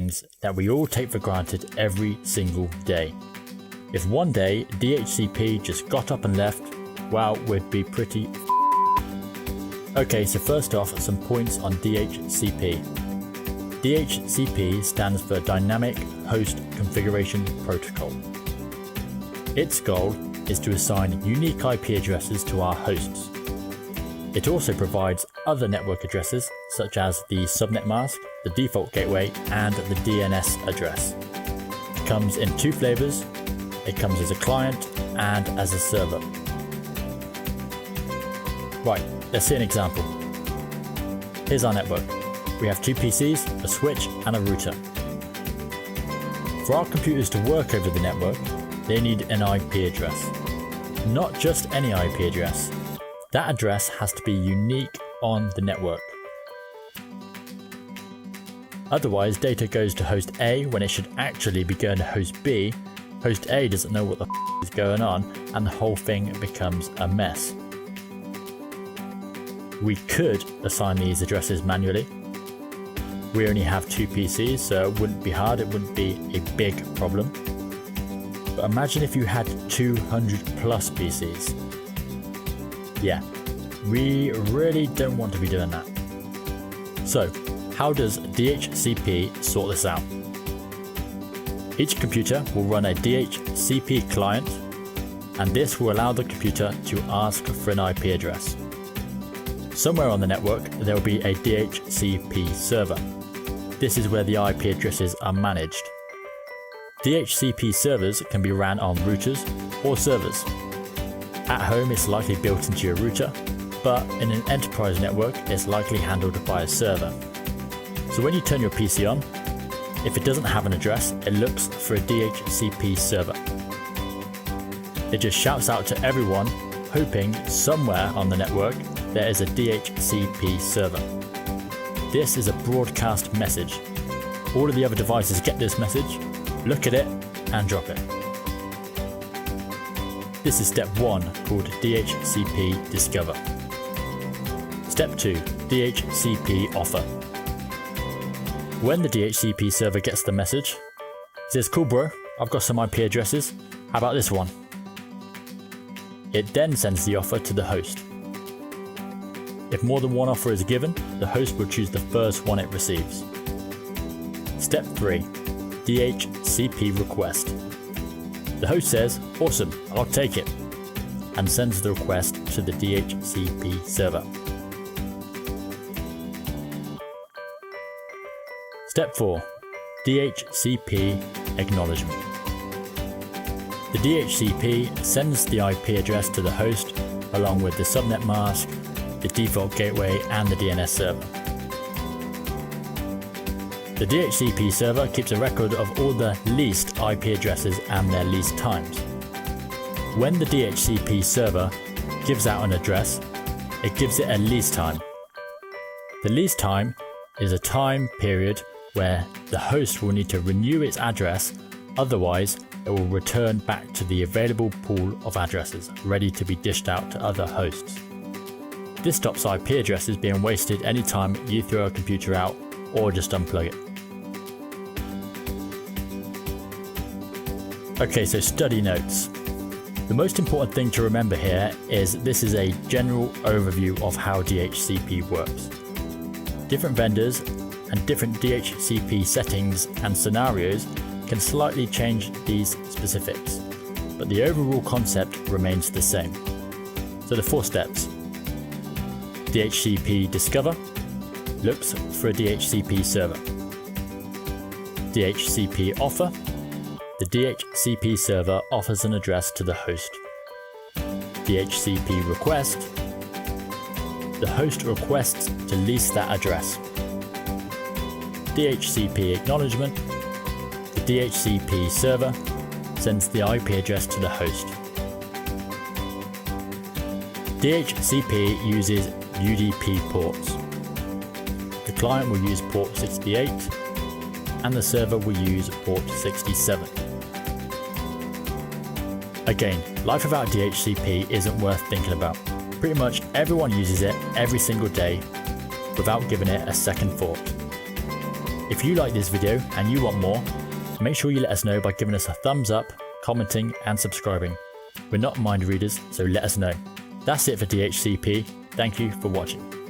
things that we all take for granted every single day. If one day DHCP just got up and left, well, we'd be pretty Okay, so first off, some points on DHCP. DHCP stands for Dynamic Host Configuration Protocol. Its goal is to assign unique IP addresses to our hosts. It also provides other network addresses such as the subnet mask, the default gateway, and the DNS address. It comes in two flavors. It comes as a client and as a server. Right, let's see an example. Here's our network. We have two PCs, a switch, and a router. For our computers to work over the network, they need an IP address. Not just any IP address. That address has to be unique on the network. Otherwise, data goes to host A when it should actually be going to host B. Host A doesn't know what the is going on, and the whole thing becomes a mess. We could assign these addresses manually. We only have two PCs, so it wouldn't be hard, it wouldn't be a big problem. But imagine if you had 200 plus PCs. Yeah, we really don't want to be doing that. So, how does DHCP sort this out? Each computer will run a DHCP client, and this will allow the computer to ask for an IP address. Somewhere on the network, there will be a DHCP server. This is where the IP addresses are managed. DHCP servers can be ran on routers or servers. At home, it's likely built into your router, but in an enterprise network, it's likely handled by a server. So when you turn your PC on, if it doesn't have an address, it looks for a DHCP server. It just shouts out to everyone, hoping somewhere on the network there is a DHCP server. This is a broadcast message. All of the other devices get this message, look at it, and drop it. This is step 1, called DHCP Discover. Step 2, DHCP Offer. When the DHCP server gets the message, it says, "Cool bro, I've got some IP addresses, how about this one?" It then sends the offer to the host. If more than one offer is given, the host will choose the first one it receives. Step 3, DHCP Request. The host says, "Awesome, I'll take it," and sends the request to the DHCP server. Step 4, DHCP Acknowledgement. The DHCP sends the IP address to the host along with the subnet mask, the default gateway, and the DNS server. The DHCP server keeps a record of all the leased IP addresses and their lease times. When the DHCP server gives out an address, it gives it a lease time. The lease time is a time period where the host will need to renew its address, otherwise it will return back to the available pool of addresses ready to be dished out to other hosts. This stops IP addresses being wasted anytime you throw a computer out or just unplug it. Okay, so study notes. The most important thing to remember here is this is a general overview of how DHCP works. Different vendors and different DHCP settings and scenarios can slightly change these specifics, but the overall concept remains the same. So the 4 steps. DHCP Discover looks for a DHCP server. DHCP Offer. The DHCP server offers an address to the host. DHCP Request. The host requests to lease that address. DHCP Acknowledgement. The DHCP server sends the IP address to the host. DHCP uses UDP ports. The client will use port 68 and the server will use port 67. Again, life without DHCP isn't worth thinking about. Pretty much everyone uses it every single day without giving it a second thought. If you like this video and you want more, make sure you let us know by giving us a thumbs up, commenting and subscribing. We're not mind readers, so let us know. That's it for DHCP. Thank you for watching.